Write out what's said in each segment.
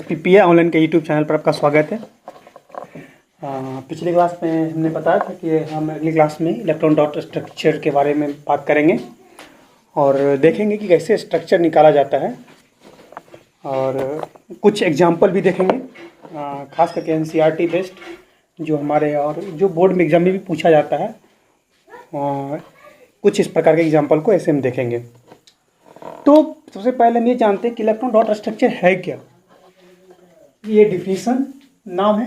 PPA online के YouTube channel पर आपका स्वागत है। पिछले क्लास में हमने बताया था कि हम अगली क्लास में इलेक्ट्रॉन डॉट स्ट्रक्चर के बारे में बात करेंगे और देखेंगे कि कैसे स्ट्रक्चर निकाला जाता है और कुछ एग्जाम्पल भी देखेंगे, खास करके एनसीईआरटी बेस्ड जो हमारे और जो बोर्ड में एग्जाम में भी पूछा जाता है। कुछ इस प्रकार के एग्जाम्पल को ऐसे हम देखेंगे। तो सबसे पहले हम ये जानते हैं कि इलेक्ट्रॉन डॉट स्ट्रक्चर है क्या। ये डिफिनीशन नाम है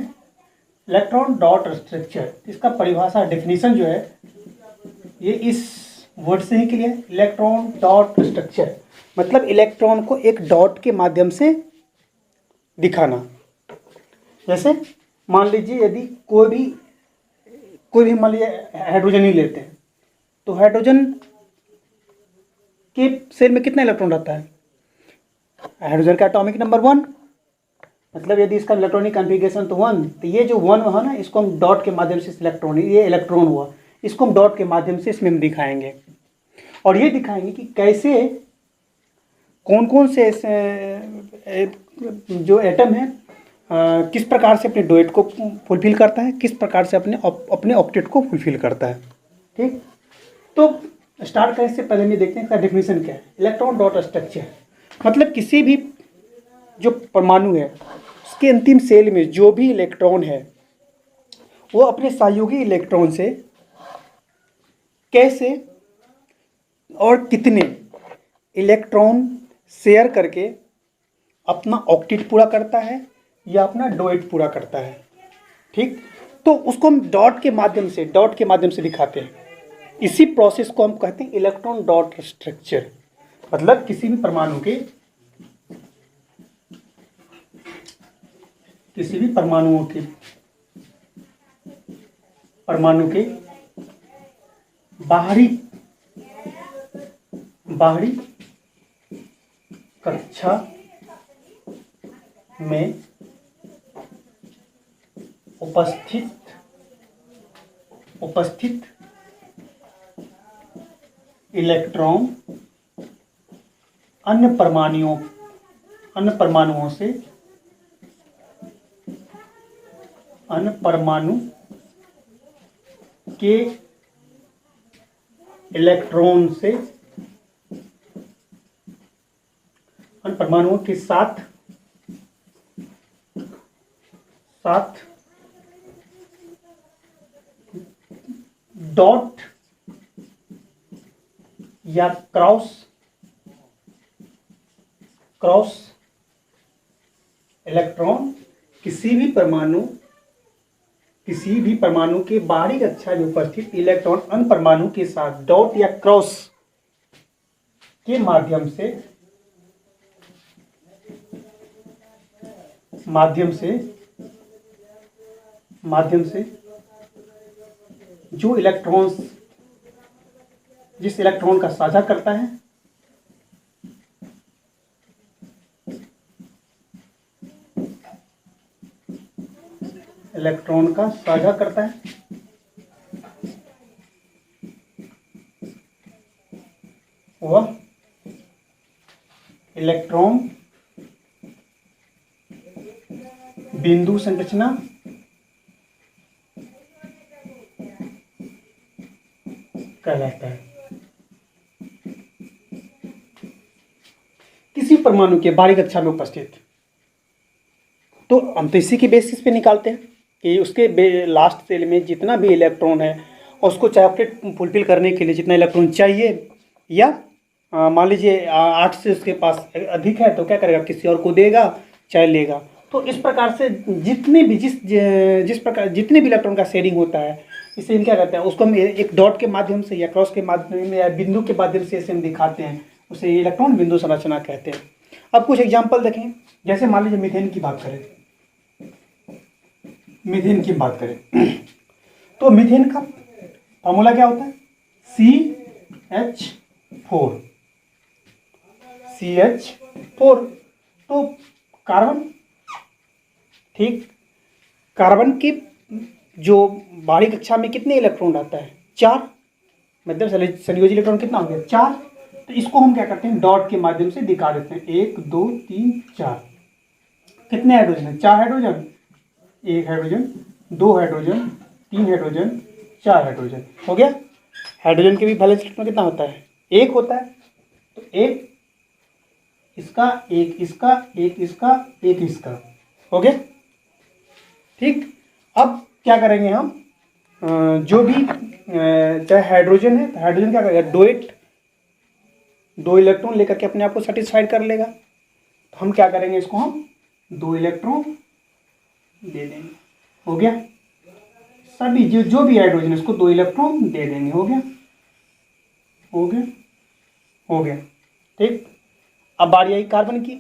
इलेक्ट्रॉन डॉट स्ट्रक्चर। इसका परिभाषा डेफिनेशन जो है ये इस वर्ड से ही क्लियर है, इलेक्ट्रॉन डॉट स्ट्रक्चर मतलब इलेक्ट्रॉन को एक डॉट के माध्यम से दिखाना। जैसे मान लीजिए यदि कोई भी मान लीजिए हाइड्रोजन ही लेते हैं तो हाइड्रोजन के सेल में कितना इलेक्ट्रॉन रहता है? हाइड्रोजन का एटॉमिक नंबर 1, मतलब यदि इसका इलेक्ट्रॉनिक कॉन्फ़िगरेशन तो 1, तो ये जो 1 है ना, इसको हम डॉट के माध्यम से इलेक्ट्रॉन, ये इलेक्ट्रॉन हुआ, इसको हम डॉट के माध्यम से इसमें हम दिखाएंगे और ये दिखाएंगे कि कैसे कौन कौन से जो एटम है किस प्रकार से अपने डोएट को फुलफिल करता है, किस प्रकार से अपने ऑक्टेट को फुलफिल करता है। ठीक, तो स्टार्ट करने से पहले हम ये देखते हैं इसका डेफिनेशन क्या है। इलेक्ट्रॉन डॉट स्ट्रक्चर मतलब किसी भी जो परमाणु है उसके अंतिम सेल में जो भी इलेक्ट्रॉन है वो अपने सहयोगी इलेक्ट्रॉन से कैसे और कितने इलेक्ट्रॉन शेयर करके अपना ऑक्टेट पूरा करता है या अपना डोएट पूरा करता है। ठीक, तो उसको हम डॉट के माध्यम से दिखाते हैं। इसी प्रोसेस को हम कहते हैं इलेक्ट्रॉन डॉट स्ट्रक्चर। मतलब किसी भी परमाणु के बाहरी कक्षा में उपस्थित इलेक्ट्रॉन अन्य परमाणु के इलेक्ट्रॉन से अन्य परमाणुओं के साथ डॉट या क्रॉस इलेक्ट्रॉन किसी भी परमाणु के बाहरी कक्षा में उपस्थित इलेक्ट्रॉन अन्य परमाणु के साथ डॉट या क्रॉस के माध्यम से जो जिस इलेक्ट्रॉन का साझा करता है वह इलेक्ट्रॉन बिंदु संरचना कहलाता है। किसी परमाणु के बाहरी कक्षा में उपस्थित, तो हम तो इसी के बेसिस पे निकालते हैं कि उसके लास्ट सेल में जितना भी इलेक्ट्रॉन है उसको चाहे ऑक्टेट फुलफिल करने के लिए जितना इलेक्ट्रॉन चाहिए या मान लीजिए 8 से उसके पास अधिक है तो क्या करेगा, किसी और को देगा चाहे लेगा। तो इस प्रकार से जितने भी इलेक्ट्रॉन का शेयरिंग होता है इसे हम क्या करते हैं, उसको हम एक डॉट के माध्यम से या क्रॉस के माध्यम या बिंदु के माध्यम से इसे हम दिखाते हैं, उसे इलेक्ट्रॉन बिंदु संरचना कहते हैं। अब कुछ एग्जाम्पल देखें। जैसे मान लीजिए मीथेन की बात करें तो मीथेन का फॉर्मूला क्या होता है? CH4। तो कार्बन, ठीक, कार्बन की जो बाहरी कक्षा में कितने इलेक्ट्रॉन रहता है? 4, मतलब संयोजी इलेक्ट्रॉन कितना हो गया? 4। तो इसको हम क्या करते हैं, डॉट के माध्यम से दिखा देते हैं, 1 2 3 4। कितने हाइड्रोजन है? 4 hydrogen, 1 hydrogen, 2 hydrogen, 3 hydrogen, 4 hydrogen. हो गया। हाइड्रोजन के भी वैलेंस इलेक्ट्रॉन कितना होता है? 1 होता है। तो एक इसका, एक इसका, एक इसका, एक इसका। हो गया। ठीक। अब क्या करेंगे हम, जो भी चाहे हाइड्रोजन है तो हाइड्रोजन क्या करेगा, डोएट 2 इलेक्ट्रॉन लेकर के अपने आप को सेटिस्फाइड कर लेगा। तो हम क्या करेंगे, इसको हम 2 इलेक्ट्रॉन दे देंगे। हो गया। सभी जो भी हाइड्रोजन है उसको 2 इलेक्ट्रॉन दे देंगे। हो गया, हो गया, हो गया। ठीक। अब बारी आई कार्बन की।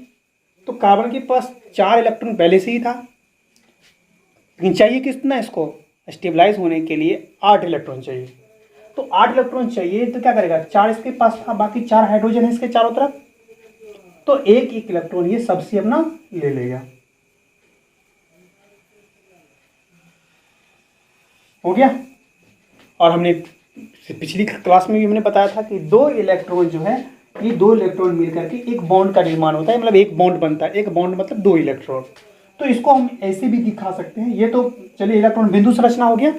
तो कार्बन के पास 4 इलेक्ट्रॉन पहले से ही था, लेकिन चाहिए कितना इसको स्टेबलाइज होने के लिए? 8 इलेक्ट्रॉन चाहिए। तो 8 इलेक्ट्रॉन चाहिए तो क्या करेगा, 4 इसके पास था, बाकी 4 हाइड्रोजन है इसके चारों तरफ, तो एक एक इलेक्ट्रॉन ये सबसे अपना ले लेगा। हो गया। और हमने पिछली क्लास में भी हमने बताया था कि 2 इलेक्ट्रॉन जो है, ये 2 इलेक्ट्रॉन मिलकर के एक बॉन्ड का निर्माण होता है, मतलब एक बॉन्ड बनता है। एक बॉन्ड मतलब 2 इलेक्ट्रॉन। तो इसको हम ऐसे भी दिखा सकते हैं। ये तो चलिए इलेक्ट्रॉन बिंदु संरचना हो गया,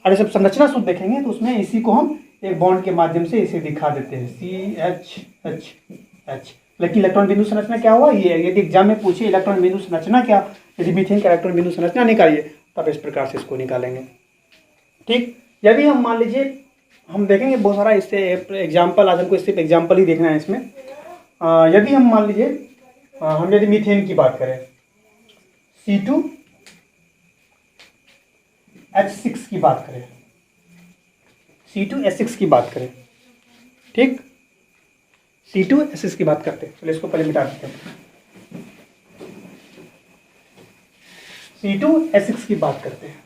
और जब संरचना शुद्ध देखेंगे तो उसमें इसी को हम एक बॉन्ड के माध्यम से इसे दिखा देते हैं, CH लेकिन इलेक्ट्रॉन बिंदु संरचना क्या हुआ, ये यदि एग्जाम में पूछे इलेक्ट्रॉन बिंदु संरचना क्या, यदि मीथेन का इलेक्ट्रॉन बिंदु संरचना निकालिए, तब इस प्रकार से इसको निकालेंगे। ठीक। यदि हम मान लीजिए, हम देखेंगे बहुत सारा इससे एग्जाम्पल, आज हमको सिर्फ एग्जाम्पल ही देखना है इसमें। यदि हम मान लीजिए, हम यदि मीथेन की बात करें, C2H6 की बात करें, C2H6 की बात करें, ठीक, C2H6 की बात करते हैं। चलिए इसको पहले मिटा देते हैं। C2H6 की बात करते हैं।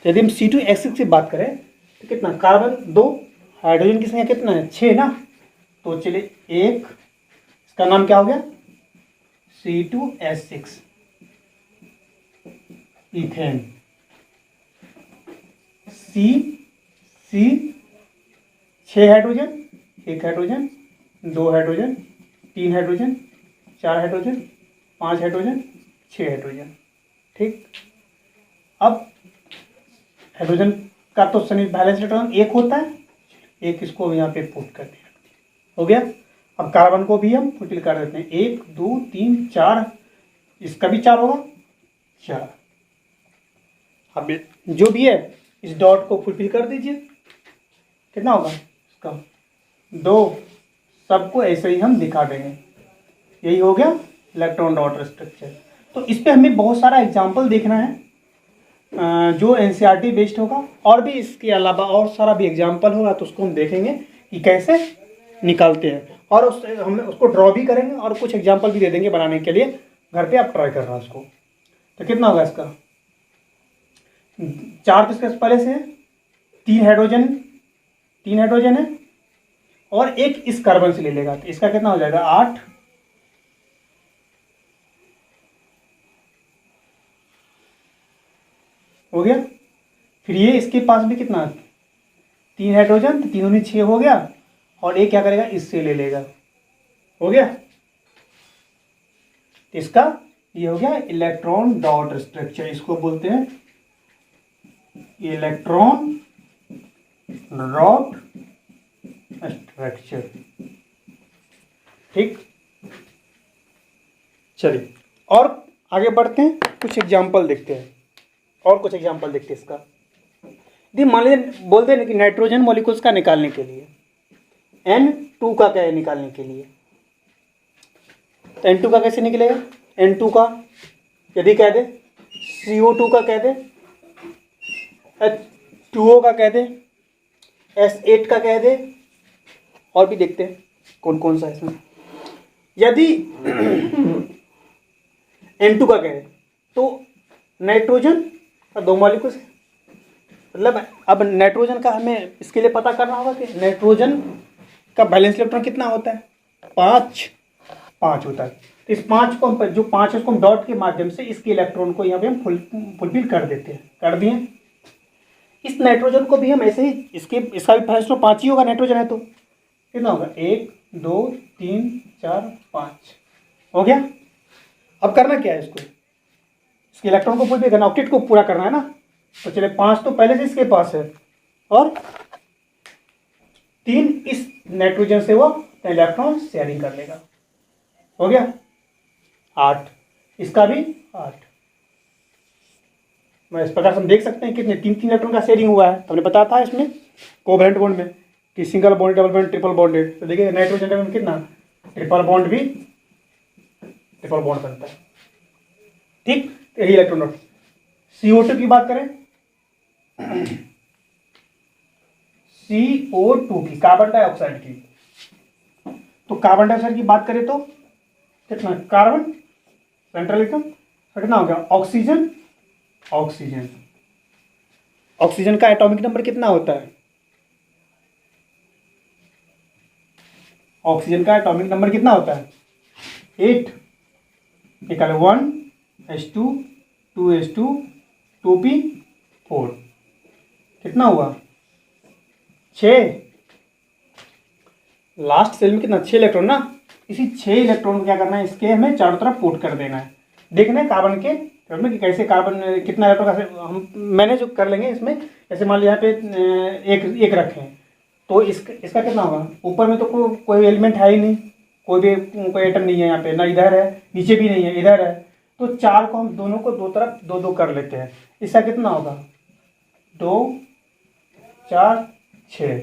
यदि हम C2H6 की बात करें तो कितना, कार्बन 2, हाइड्रोजन की संख्या कितना है, 6 ना। तो चलिए एक, इसका नाम क्या हो गया, C2H6 ethane. C 6 hydrogen, 1 hydrogen, 2 hydrogen, 3 hydrogen, 4 hydrogen, 5 hydrogen, 6 hydrogen. ठीक। अब हाइड्रोजन का तो वैलेंस इलेक्ट्रॉन 1 होता है, एक इसको यहाँ पे पुट कर दिया। हो गया। अब कार्बन को भी हम फुलफिल कर देते हैं, 1 2 3 4, इसका भी 4 होगा, 4। अब जो भी है इस डॉट को फुलफिल कर दीजिए, कितना होगा इसका, 2। सबको ऐसे ही हम दिखा देंगे। यही हो गया इलेक्ट्रॉन डॉट स्ट्रक्चर। तो इस पे हमें बहुत सारा एग्जाम्पल देखना है, जो एनसीईआरटी बेस्ड होगा, और भी इसके अलावा और सारा भी एग्जाम्पल होगा, तो उसको हम देखेंगे कि कैसे निकालते हैं, और हम उसको ड्रॉ भी करेंगे, और कुछ एग्जाम्पल भी दे देंगे बनाने के लिए। घर पे आप ट्राई करना उसको। तो कितना होगा इसका, 4 तो इसके पहले से है, 3 हाइड्रोजन है, और एक इस कार्बन से ले लेगा, तो इसका कितना हो जाएगा, 8। हो गया। फिर ये इसके पास भी कितना, 3 हाइड्रोजन, तो 3 6 हो गया, और एक क्या करेगा, इससे ले लेगा। हो गया। इसका ये हो गया इलेक्ट्रॉन डॉट स्ट्रक्चर, इसको बोलते हैं इलेक्ट्रॉन डॉट स्ट्रक्चर। ठीक। चलिए और आगे बढ़ते हैं, कुछ एग्जाम्पल देखते हैं, इसका। यदि मान लीजिए बोलते हैं कि नाइट्रोजन मॉलिक्यूल्स का निकालने के लिए, N2 का क्या है निकालने के लिए, तो N2 का कैसे निकलेगा, N2 का यदि कह दे, CO2 का कह दे, H2O का कह दे, S8 का कह दे, और भी देखते हैं कौन कौन सा है इसमें। यदि N2 का कह दे तो नाइट्रोजन का 2 मॉलिक्यूल्स है, मतलब अब नाइट्रोजन का हमें इसके लिए पता करना होगा कि नाइट्रोजन का बैलेंस इलेक्ट्रॉन कितना होता है, 5 होता है। तो इस 5 को हम, जो 5 है उसको हम डॉट के माध्यम से इसके इलेक्ट्रॉन को यहाँ पे हम फुलफिल कर देते हैं, कर दिए। इस नाइट्रोजन को भी हम ऐसे ही, इसका भी बैलेंस 5 ही होगा, नाइट्रोजन है तो कितना होगा, 1 2 3 4 5। हो गया। अब करना क्या है इसके इलेक्ट्रॉन को फुलफिल करना, ऑक्टेट को पूरा करना है ना। तो चले 5 तो पहले से इसके पास है और 3 इस नाइट्रोजन से वो इलेक्ट्रॉन शेयरिंग कर लेगा। हो गया 8, इसका भी 8। मैं इस प्रकार से हम देख सकते हैं कितने 3 इलेक्ट्रॉन का शेयरिंग हुआ है। तो हमने बताया था इसमें कोवेलेंट बॉन्ड में कि single bond, double bond, triple bond है। तो देखिए नाइट्रोजन में कितना ट्रिपल बॉन्ड भी ट्रिपल बॉन्ड बनता है। ठीक, यही इलेक्ट्रॉन। CO2 की बात करें, CO2 की, कार्बन डाइऑक्साइड की, तो कार्बन डाइऑक्साइड की बात करें तो कितना कार्बन सेंट्रल इलेक्ट्रॉन, कितना हो गया ऑक्सीजन। ऑक्सीजन ऑक्सीजन का एटॉमिक नंबर कितना होता है? ऑक्सीजन का एटॉमिक नंबर कितना होता है? 8। निकाले 1s2 2s2 2p4, कितना हुआ 6। लास्ट सेल में कितना 6 इलेक्ट्रॉन ना। इसी 6 इलेक्ट्रॉन को क्या करना है, इसके हमें चारों तरफ पुट कर देना है। देखना है कार्बन के कि कैसे कार्बन कितना इलेक्ट्रॉन का हम मैनेज कर लेंगे इसमें। जैसे मान लिया यहाँ पे एक रखें तो इसका कितना होगा, ऊपर में तो कोई एलिमेंट है ही नहीं, कोई एटम नहीं है यहाँ पे, ना इधर है नीचे भी नहीं है, इधर है। तो 4 को हम दोनों को दो तरफ 2 कर लेते हैं। इसका कितना होगा 2 4 6,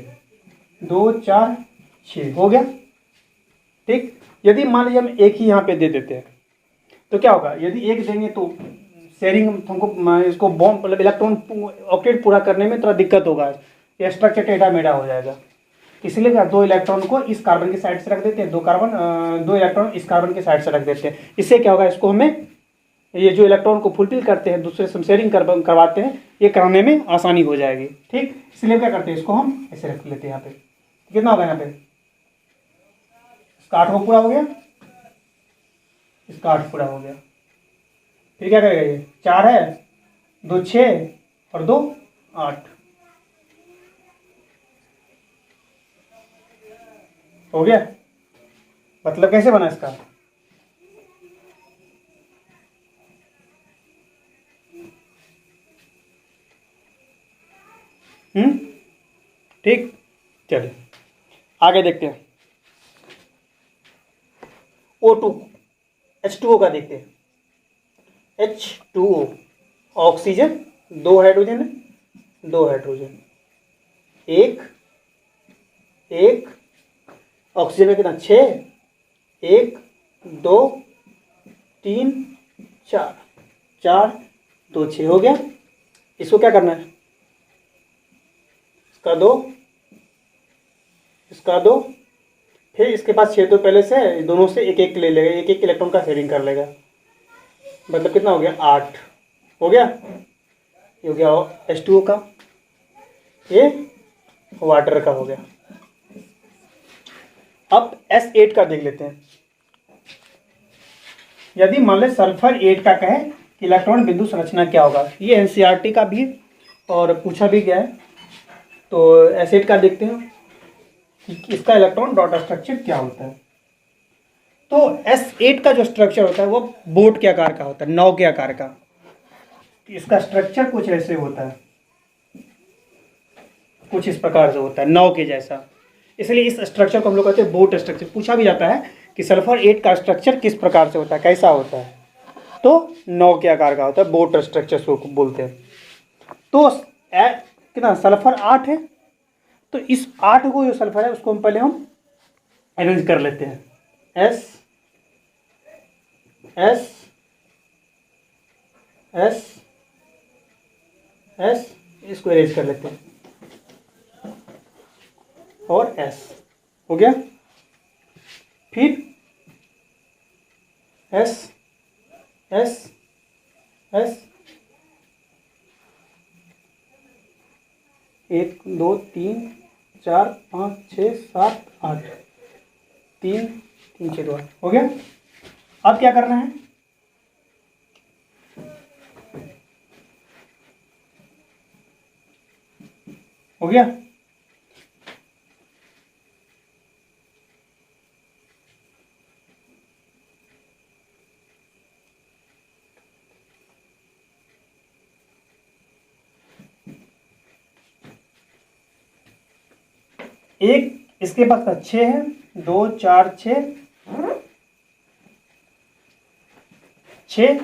2 4 6 हो गया। ठीक, यदि मान लीजिए हम एक ही यहाँ पे दे देते हैं तो क्या होगा, यदि एक देंगे तो शेयरिंग हमको इसको बॉम्ब मतलब इलेक्ट्रॉन ऑक्टेट पूरा करने में थोड़ा दिक्कत होगा, ये स्ट्रक्चर टेढ़ा मेढ़ा हो जाएगा। इसलिए क्या 2 इलेक्ट्रॉन को इस कार्बन की साइड से रख देते हैं, 2 इलेक्ट्रॉन इस कार्बन की साइड से रख देते हैं। इससे क्या होगा, इसको हमें ये जो इलेक्ट्रॉन को फुलफिल करते हैं दूसरे से शेयरिंग करवाते हैं, ये कराने में आसानी हो जाएगी। ठीक, इसलिए क्या करते हैं, इसको हम ऐसे रख लेते हैं। यहाँ पे कितना होगा, यहाँ पे इसका 8 को पूरा हो गया, इसका 8 पूरा हो गया। फिर क्या करेगा, ये 4 है, 2 6 और 2 8 हो गया। मतलब कैसे बना इसका, ठीक। चलिए आगे देखते हैं। O2 H2O का देखते हैं। H2O ऑक्सीजन 2 हाइड्रोजन है, 2 हाइड्रोजन, एक ऑक्सीजन में कितना 6, 1 2 3 4, 4 2 6 हो गया। इसको क्या करना है, इसका 2, इसका 2, फिर इसके पास 6 तो पहले से दोनों से एक एक ले लेगा, एक इलेक्ट्रॉन का शेयरिंग कर लेगा। मतलब कितना हो गया 8 हो गया। ये हो गया H2O का, ये वाटर का हो गया। अब S8 का देख लेते हैं। यदि मान लें सल्फर 8 का कहे कि इलेक्ट्रॉन बिंदु संरचना क्या होगा, ये NCERT का भी और पूछा भी गया है। तो S8 का देखते हैं कि इसका इलेक्ट्रॉन डॉट स्ट्रक्चर क्या होता है। तो S8 का जो स्ट्रक्चर होता है वो बोट के आकार का होता है, नाव के आकार का। इसका स्ट्रक्चर कुछ ऐसे होता है, कुछ इस प्रकार से होता है, नाव के जैसा। इसलिए इस स्ट्रक्चर को हम लोग कहते हैं बोट स्ट्रक्चर। पूछा भी जाता है कि सल्फर 8 का स्ट्रक्चर किस प्रकार से होता है, कैसा होता है, तो नाव के आकार का होता है, बोट स्ट्रक्चर को बोलते हैं। तो कितना सल्फर 8 है, तो इस 8 को जो सल्फर है उसको हम पहले हम अरेंज कर लेते हैं। S S S S इसको अरेंज कर लेते हैं और S हो गया। फिर S S S 1 2 3 4 5 6 7 8 3 3 6 2 8 हो गया। अब क्या करना है, हो गया। एक इसके पास 6 है, 2 4 6 6,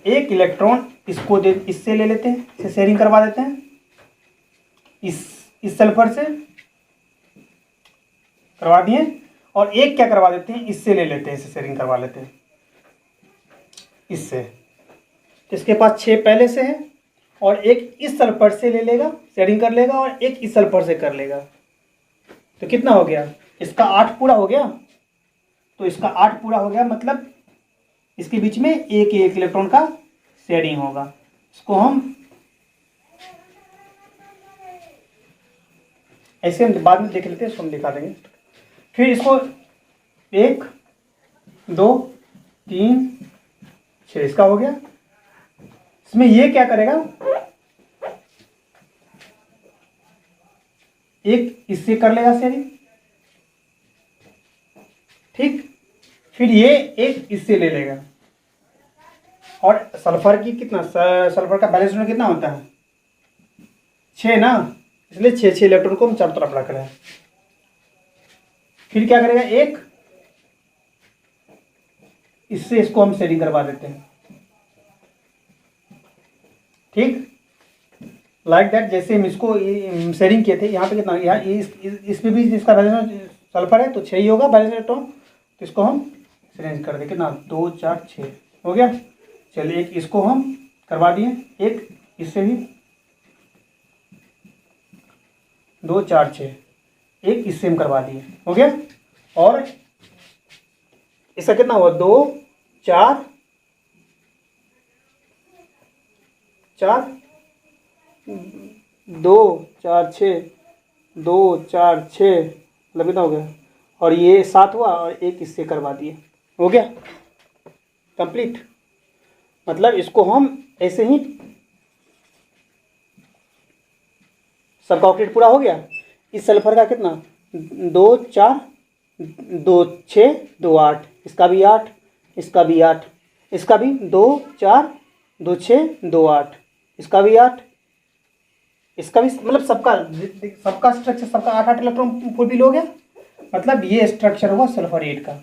एक इलेक्ट्रॉन इसको दे, इससे ले लेते हैं, इसे शेयरिंग करवा देते हैं, इस सल्फर से करवा दिए, और एक क्या करवा देते हैं, इससे ले लेते हैं, इसे शेयरिंग करवा लेते हैं इससे। तो इसके पास 6 पहले से है, और एक इस सल्फर से ले लेगा, शेयरिंग कर लेगा, और एक इस सल्फर से कर लेगा। तो कितना हो गया, इसका 8 पूरा हो गया। तो इसका 8 पूरा हो गया, मतलब इसके बीच में एक इलेक्ट्रॉन का शेयरिंग होगा। इसको हम ऐसे हम बाद में देख लेते हैं, इसको हम दिखा देंगे। फिर इसको 1 2 3 6 इसका हो गया। इसमें ये क्या करेगा, एक इससे कर लेगा शेयरिंग, ठीक। फिर ये एक इससे ले लेगा, और सल्फर की कितना, सल्फर का बैलेंस में कितना होता है, 6 ना, इसलिए 6 इलेक्ट्रॉन को हम चारों तरफ रख रहे हैं। फिर क्या करेगा, एक इससे इसको हम शेयरिंग करवा देते हैं, ठीक। लाइक दैट, जैसे हम इसको शेयरिंग किए थे, यहाँ पे कितना, यहाँ इसमें भी इसका बैलेंस सल्फर है तो 6 ही होगा बैलेंस इलेक्ट्रॉन। तो इसको हम शेयरिंग कर दें, कितना, 2 4 6 हो गया। चलिए एक इसको हम करवा दिए, एक इससे भी 2 4 6, एक इससे हम करवा दिए, हो गया। और इसका कितना हुआ, 2 4 4 2 4 6 2 4 6, मतलब कितना हो गया, और ये 7 हुआ, और एक इससे करवा दिए, हो गया कंप्लीट। मतलब इसको हम ऐसे ही, सबका ऑक्टेट पूरा हो गया। इस सल्फर का कितना, 2 4 2 6 2 8, इसका भी 8, इसका भी 8, इसका भी 2 4 2 6 2 8, इसका भी 8, इसका भी, मतलब सबका स्ट्रक्चर, सबका 8 इलेक्ट्रॉन फुलफिल हो गया। मतलब ये स्ट्रक्चर हुआ सल्फर 8 का।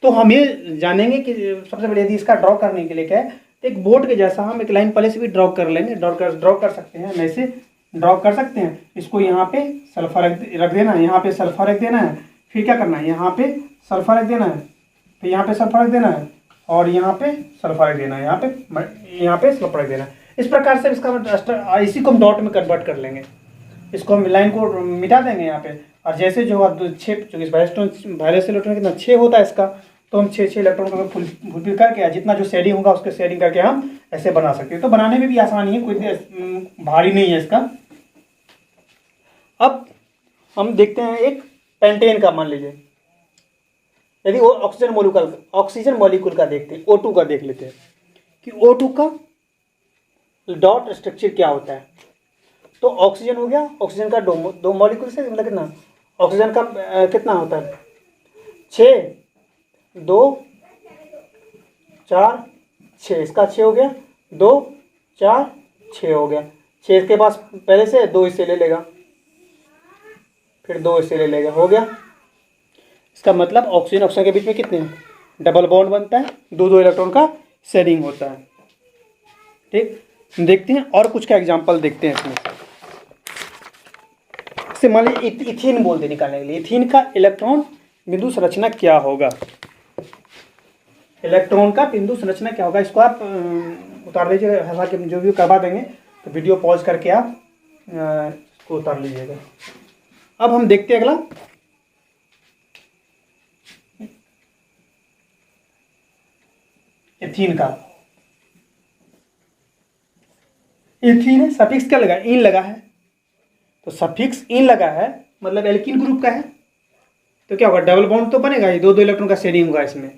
तो हम ये जानेंगे कि सबसे पहले यदि इसका ड्रॉ करने के लिए क्या है, तो एक बोर्ड के जैसा हम एक लाइन पहले से भी ड्रॉ कर लेंगे, ड्रॉ कर सकते हैं, हम ऐसे ड्रॉ कर सकते हैं। इसको यहाँ पे सल्फर रख देना है, यहाँ पे सल्फर रख देना है, फिर क्या करना है, यहाँ पे सल्फर रख देना है, फिर यहाँ पे सल्फर रख देना है, और यहाँ पे सल्फर रख देना है, यहाँ पे सल्फर रख देना है। इस प्रकार से इसका इसी को हम डॉट में कन्वर्ट कर लेंगे। इसको हम लाइन को मिटा देंगे यहाँ पे, और जैसे जो 6 चूँकि वायरस इलेक्ट्रॉन कितना 6 होता है इसका, तो हम 6 इलेक्ट्रॉन को फुलफिल करके जितना जो शेयरिंग होगा उसके शेयरिंग करके हम ऐसे बना सकते हैं। तो बनाने में भी आसानी है, कोई भारी नहीं है इसका। अब हम देखते हैं एक पेंटेन का, मान लीजिए यदि वो ऑक्सीजन मॉलिक्यूल का देखते हैं, O2 का देख लेते हैं कि O2 का डॉट स्ट्रक्चर क्या होता है। तो ऑक्सीजन हो गया, ऑक्सीजन का दो मॉलिक्यूल से, मतलब कितना, ऑक्सीजन का कितना होता है, 6 2 4 6, इसका 6 हो गया, 2 4 6 हो गया। 6 इसके पास पहले से, 2 इससे ले लेगा, फिर 2 इससे ले लेगा, हो गया। इसका मतलब ऑक्सीजन के बीच में कितने डबल बॉन्ड बनता है, 2 इलेक्ट्रॉन का शेयरिंग होता है, ठीक। देखते हैं और कुछ का एग्जांपल देखते हैं इसमें। इसे मान लीजिए इथीन बोलते निकालने के लिए, इथीन का इलेक्ट्रॉन बिंदु संरचना क्या होगा, इलेक्ट्रॉन का बिंदु संरचना क्या होगा। इसको आप उतार लीजिएगा, हालांकि जो भी करवा देंगे तो वीडियो पॉज करके आप इसको उतार लीजिएगा। अब हम देखते हैं अगला, एथीन का। एथीन है, सफिक्स क्या लगा, इन लगा है, तो सफिक्स इन लगा है मतलब एल्कीन ग्रुप का है। तो क्या होगा, डबल बॉन्ड तो बनेगा ही, 2 इलेक्ट्रॉन का शेयरिंग होगा इसमें।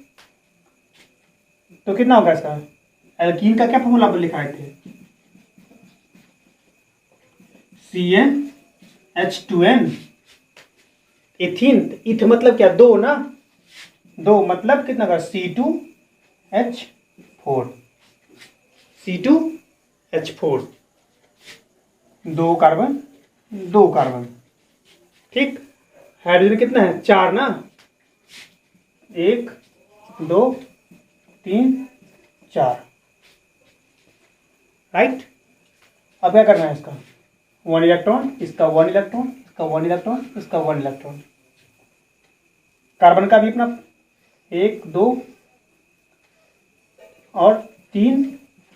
तो कितना होगा इसका, एल्कीन का क्या फॉर्मूला पर लिखा थे, CnH2n। एथीन, इथ मतलब क्या, 2 ना, 2 मतलब कितना होगा, C2H4, C2H4, 2 कार्बन 2 कार्बन, ठीक। हाइड्रोजन कितना है, 4 ना, 1 2 3 4, राइट। अब क्या करना है, इसका 1 इलेक्ट्रॉन, इसका 1 इलेक्ट्रॉन, इसका 1 इलेक्ट्रॉन, इसका 1 इलेक्ट्रॉन। कार्बन का भी अपना 1 2 और 3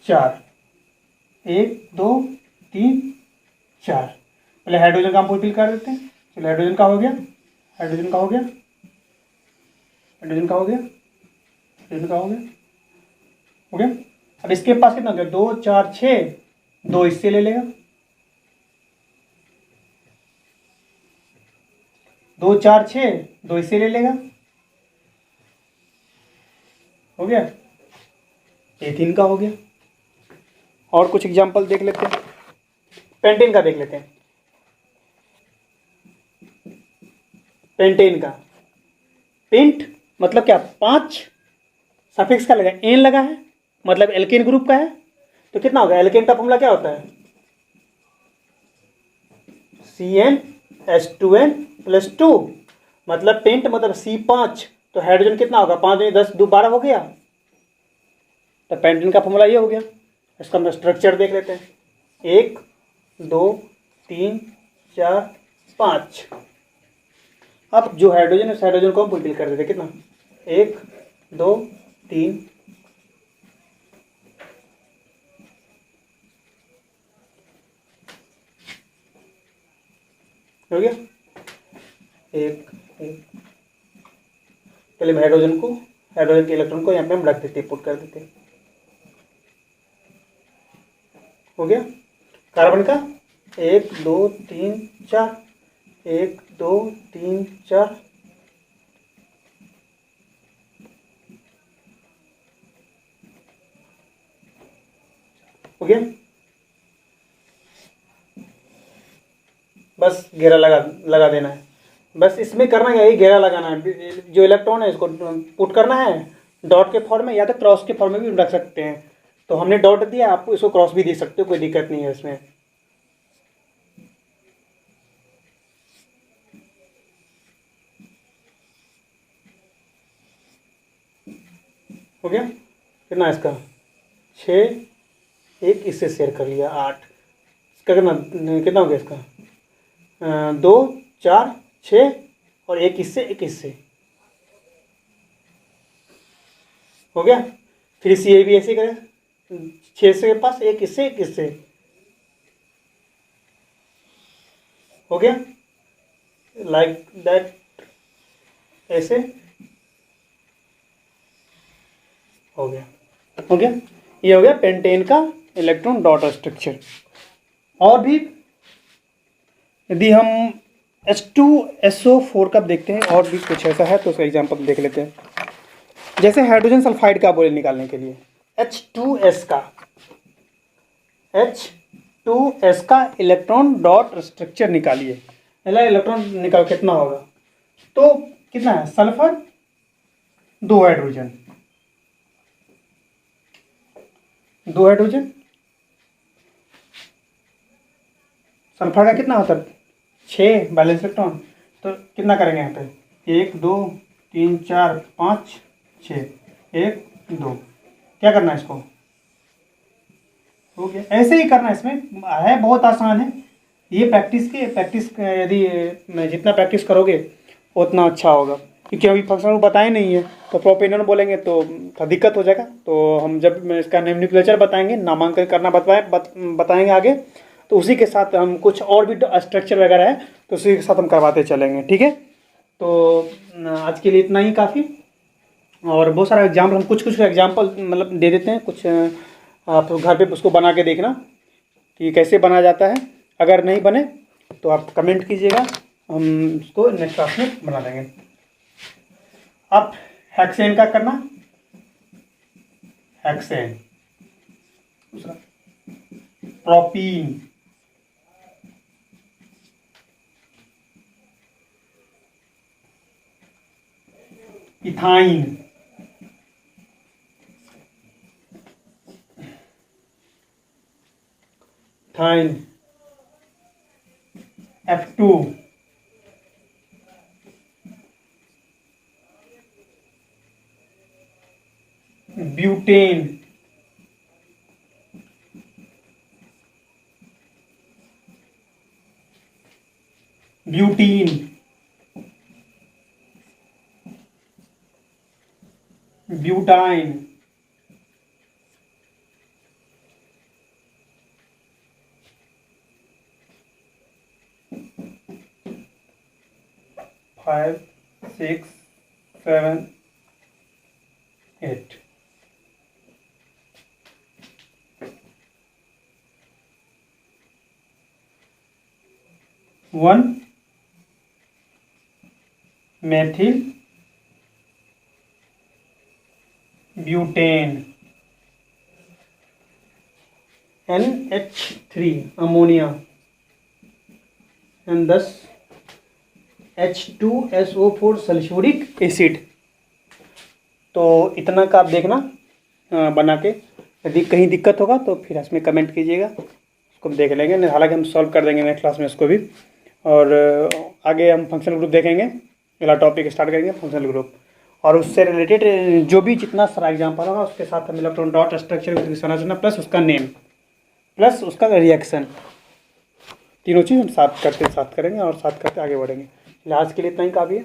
4, 1 2 3 4। पहले हाइड्रोजन का हम फुलफिल कर देते हैं। चलो हाइड्रोजन का हो गया, हाइड्रोजन का हो गया, हाइड्रोजन का हो गया, हाइड्रोजन का हो गया, हो गया। अब इसके पास कितना हो गया, 2 4 6, 2 इससे ले लेगा, 2 4 6, 2 इससे ले लेगा, हो गया। एथीन का हो गया। और कुछ एग्जांपल देख लेते हैं, पेंटेन का देख लेते हैं। पेंटेन का, पेंट मतलब क्या, 5 सफिक्स का लगा, एन लगा है, मतलब एल्केन ग्रुप का है। तो कितना होगा, एल्केन का फॉर्मूला क्या होता है, CnH2n+2, मतलब पेंट मतलब C5। तो हाइड्रोजन कितना होगा, 5 में 10 2 12 हो गया। तो पेंटेन का फॉर्मूला ये हो गया। इसका हम स्ट्रक्चर देख लेते हैं, 1 2 3 4 5। अब जो हाइड्रोजन है, उस हाइड्रोजन को हम फुलफिल कर देते, कितना, 1 2 3 हो गया, 1 1। पहले हाइड्रोजन को, हाइड्रोजन के इलेक्ट्रॉन को यहाँ पे हम रख देते, पुट कर देते, हो गया। कार्बन का 1 2 3 4, 1 2 3 4, हो गया। बस घेरा लगा देना है। बस इसमें करना क्या है, घेरा लगाना है। जो इलेक्ट्रॉन है इसको पुट करना है डॉट के फॉर्म में, या तो क्रॉस के फॉर्म में भी रख सकते हैं। तो हमने डॉट दिया, आप इसको क्रॉस भी दे सकते हो, कोई दिक्कत नहीं है इसमें। हो गया, कितना इसका 6, एक इससे शेयर कर लिया 8, इसका कितना हो गया, इसका 2 4 6 और एक इससे, एक इससे, हो गया। फिर सी ए भी ऐसे करें, 6 से के पास, एक इससे, एक इससे, हो गया, लाइक दैट, ऐसे हो गया, हो गया। ये हो गया पेंटेन का इलेक्ट्रॉन डॉट स्ट्रक्चर। और भी यदि हम H2SO4 का देखते हैं, और भी कुछ ऐसा है तो उसका एग्जांपल देख लेते हैं। जैसे हाइड्रोजन सल्फाइड का बोले निकालने के लिए, H2S का इलेक्ट्रॉन डॉट स्ट्रक्चर निकालिए। पहला इलेक्ट्रॉन निकाल कितना होगा, तो कितना है, सल्फर 2 हाइड्रोजन, 2 हाइड्रोजन, सल्फर का कितना होता है, 6 बैलेंस इलेक्ट्रॉन। तो कितना करेंगे यहाँ पे, 1 2 3 4 5 6, 1 2, क्या करना है इसको, हो गया। ऐसे ही करना है, इसमें है बहुत आसान है। ये प्रैक्टिस यदि जितना प्रैक्टिस करोगे उतना अच्छा होगा, क्योंकि अभी फंक्शन बताए नहीं है, तो प्रोपेनर बोलेंगे तो थोड़ा दिक्कत हो जाएगा। तो हम जब इसका नोमेनक्लेचर बताएंगे, नामांकन करना बताएंगे आगे, तो उसी के साथ हम कुछ और भी स्ट्रक्चर वगैरह है तो उसी के साथ हम करवाते चलेंगे, ठीक है। तो आज के लिए इतना ही काफ़ी। और बहुत सारा एग्जाम्पल, हम कुछ एग्जाम्पल मतलब दे देते हैं कुछ, आप घर पे उसको बना के देखना कि कैसे बना जाता है। अगर नहीं बने तो आप कमेंट कीजिएगा, हम उसको नेक्स्ट क्लास में बना देंगे। अब हेक्सेन का करना, हेक्सेन, दूसरा propene, ethyne, F2, butane, butene, butyne, five, six, seven, eight. One methyl butane, NH3 ammonia, and 10 H2SO4 sulphuric acid. तो इतना का आप देखना बना के, यदि कहीं दिक्कत होगा तो फिर इसमें कमेंट कीजिएगा, उसको हम देख लेंगे। हालांकि हम सॉल्व कर देंगे नेक्स्ट क्लास में इसको भी। और आगे हम फंक्शनल ग्रुप देखेंगे, अगला टॉपिक स्टार्ट करेंगे फंक्शनल ग्रुप, और उससे रिलेटेड जो भी जितना सारा एग्जाम्पल होगा उसके साथ हम इलेक्ट्रॉन डॉट स्ट्रक्चर की संरचना प्लस उसका नेम प्लस उसका रिएक्शन, तीनों चीज़ हम साथ करेंगे और साथ करके आगे बढ़ेंगे। आज के लिए इतना ही काफ़ी है।